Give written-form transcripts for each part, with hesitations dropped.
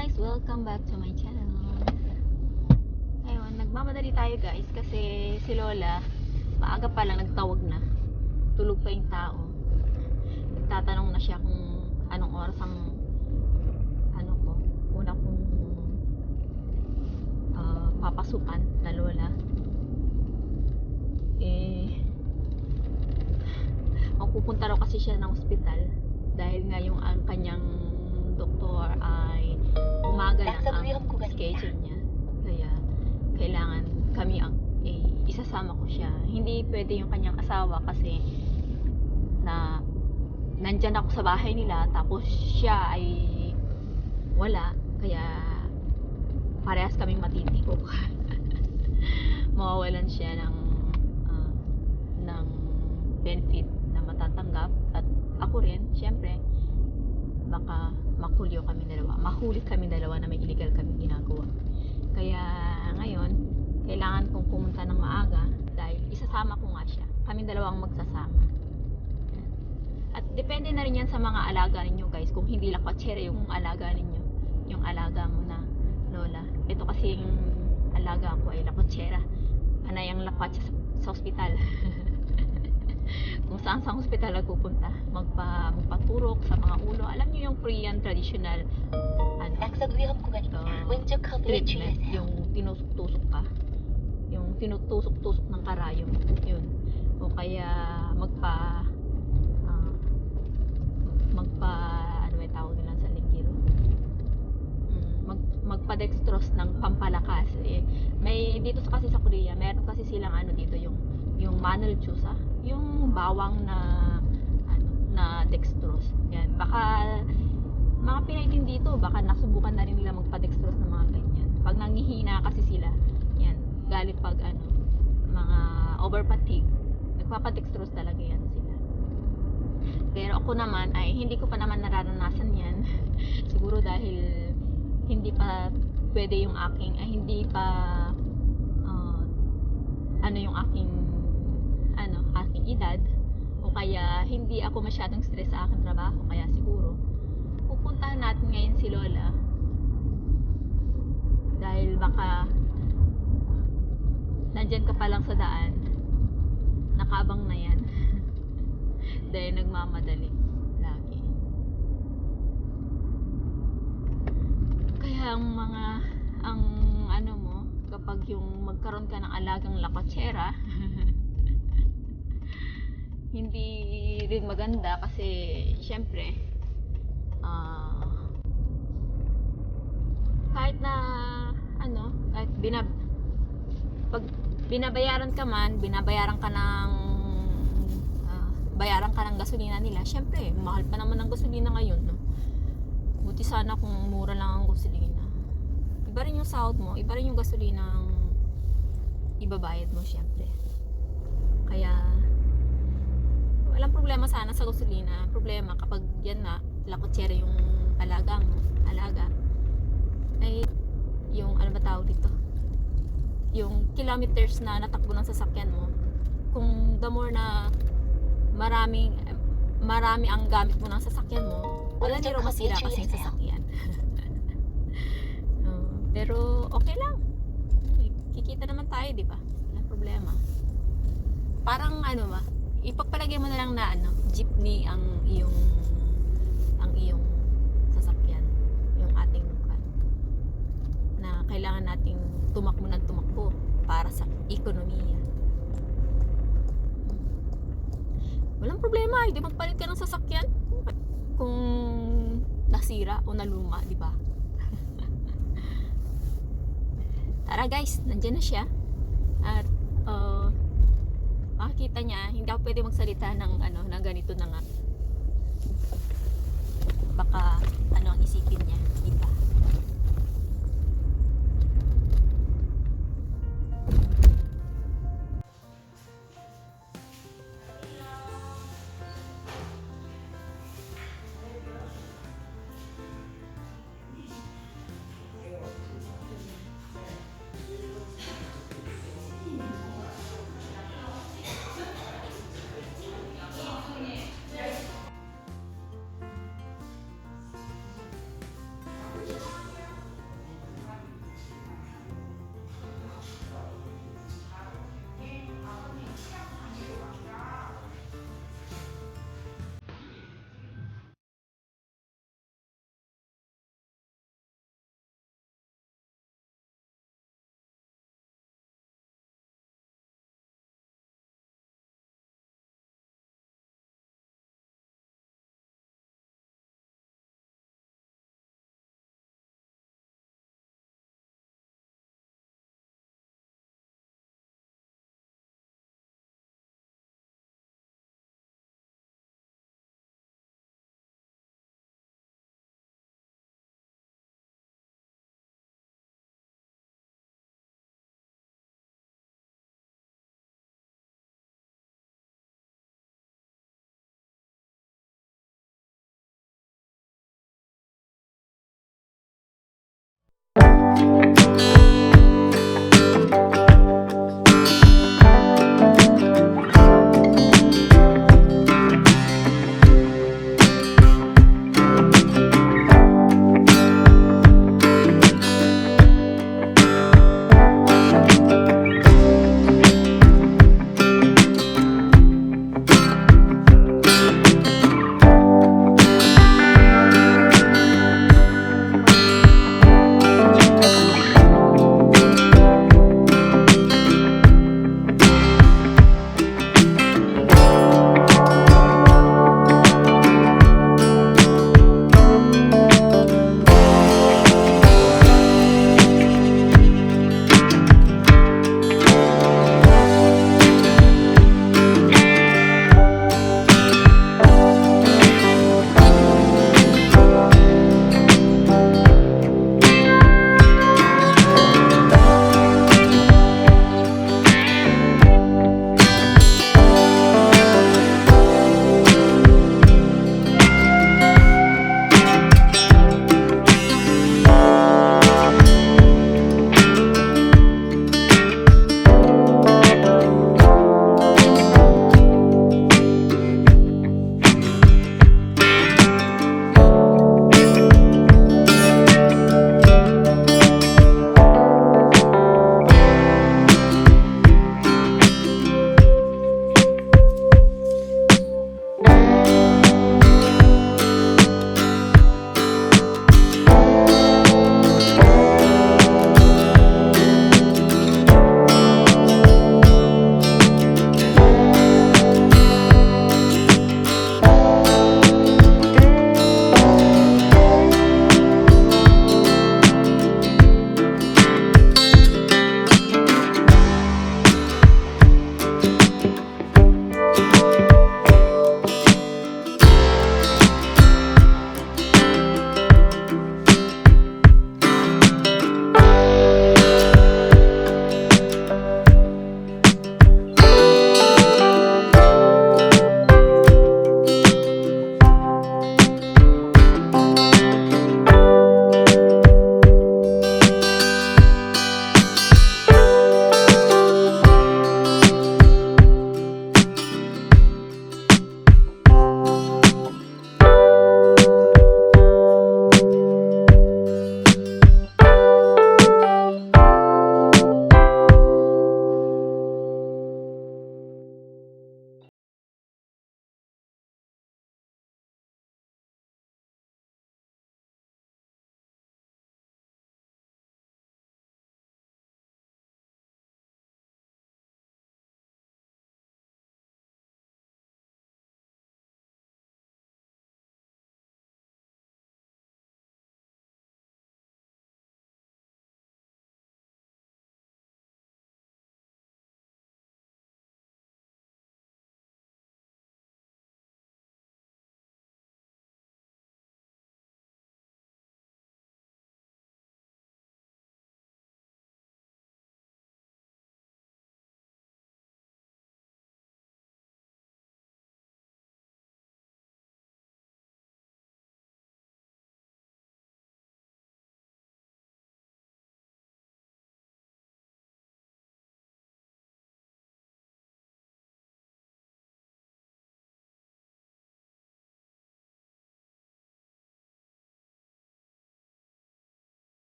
guys! Welcome back to my channel. Ayun, nagmamadali tayo guys kasi si Lola maaga pa lang nagtawag na. Tulog pa yung tao. Nagtatanong na siya kung anong oras ang una kong papasukan na Lola. Magpupunta raw kasi siya ng ospital dahil nga yung ang kanyang doktor ay umaga lang ang schedule niya, kaya kailangan kami isasama ko siya. Hindi pwede yung kanyang asawa kasi na nandyan ako sa bahay nila tapos siya ay wala, kaya parehas kaming matitikok. Mawawalan siya ng benefit na matatanggap, at ako rin syempre baka mahuli kami dalawa na may illegal kami ginagawa. Kaya ngayon kailangan kong pumunta ng maaga dahil isasama ko nga siya, kami dalawang magsasama. At depende na rin yan sa mga alaga ninyo guys, kung hindi lakwatsere yung alaga ninyo, yung alaga mo na Lola. Ito kasing alaga ko ay lakwatsera, panay ang lakwatsa sa ospital. Kung saan sa hospital nagpupunta, magpaturok sa mga ulo. Alam niyo yung Korean traditional treatment, yung tinusok-tusok ka, yung tinutusok-tusok ng karayom, yun. O kaya ano may tawag nila sa Ligiro, magpa-dextrose ng pampalakas. May dito kasi sa Korea, meron kasi silang dito yung manul chusa, yung bawang na dextrose. Yan, baka mga Pinay din dito, baka nasubukan na rin nila magpa-dextrose ng mga ganyan. Pag nangihina kasi sila, yan, galit pag mga over-fatigue, nagpapa-dextrose talaga yan sila. Pero ako naman ay hindi ko pa naman nararanasan yan. Siguro dahil hindi pa pwede yung aking yung aking edad, o kaya hindi ako masyadong stress sa aking trabaho, kaya siguro pupuntahan natin ngayon si Lola dahil baka nandyan ka pa lang sa daan, nakabang na yan. Dahil nagmamadali lagi. Kaya kapag yung magkaroon ka ng alagang lakwatsera, hindi rin maganda kasi syempre kahit pag binabayaran ka ng gasolina nila, syempre mahal pa naman ang gasolina ngayon, no? Buti sana kung mura lang ang gasolina. Iba rin yung sahod mo, iba rin yung gasolina ang ibabayad mo, syempre. Kaya walang problema sana sa gasolina. Problema kapag yan na lakwatsera yung alaga ay yung yung kilometers na natakbo ng sasakyan mo. Kung the more na marami ang gamit mo ng sasakyan mo, wala din raw masira kasi yung sasakyan. Pero okay lang, kikita naman tayo, di ba? Walang problema. Parang ipagpalagay mo na lang na jeepney ang iyong sasakyan, yung ating na kailangan nating tumakbo para sa ekonomiya. Walang problema, hindi magpalit ka ng sasakyan kung nasira o naluma, di ba? Tara guys, nandiyan na siya. At makikita niya, hindi ako pwede magsalita ng ganito na nga. Baka ang isipin niya, di ba?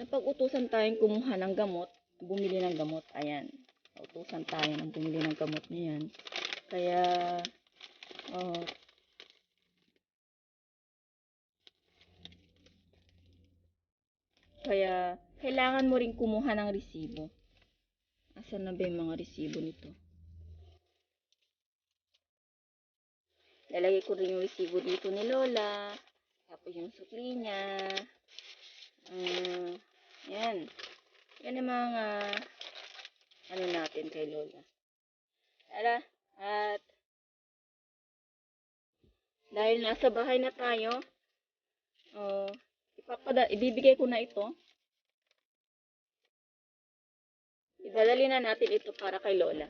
Napag-utusan tayong kumuha ng gamot, bumili ng gamot. Ayan. Utusan tayo ng bumili ng gamot niyan. Kaya, uh, kailangan mo rin kumuha ng resibo. Asan na ba yung mga resibo nito? Lalagay ko rin yung resibo dito ni Lola. Tapos yung sukli niya. Yan. Yan ang mga ano natin kay Lola. At dahil nasa bahay na tayo, ibibigay ko na ito. Idadali na natin ito para kay Lola.